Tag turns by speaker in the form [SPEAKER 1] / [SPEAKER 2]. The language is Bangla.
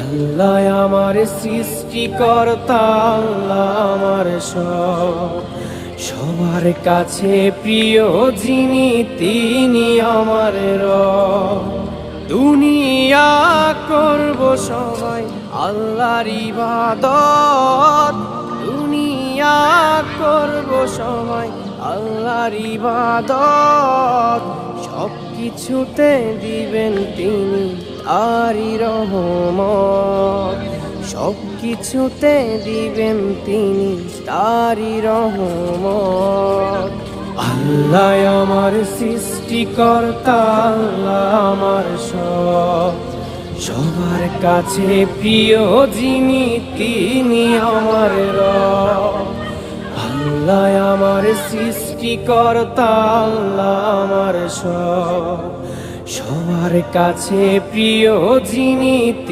[SPEAKER 1] আল্লাহ আমার সৃষ্টিকর্তা, আল্লাহ আমার সব, সবার কাছে প্রিয় যিনি তিনি আমার রব। দুনিয়া করব সবাই আল্লাহর ইবাদত, দুনিয়া করব সবাই আল্লাহর ইবাদত, সব কিছুতে দিবেন তিনি তারই রহমত, সব কিছুতে দিবেন তিনি তারই রহমত। আল্লাহ আমার সৃষ্টিকর্তা, আল্লাহ আমার সব, সবার কাছে প্রিয় যিনি তিনি আমার রব। আল্লাহ আমার সৃষ্টিকর্তা, আল্লাহ আমার সব, সবার কাছে প্রিয় যিনি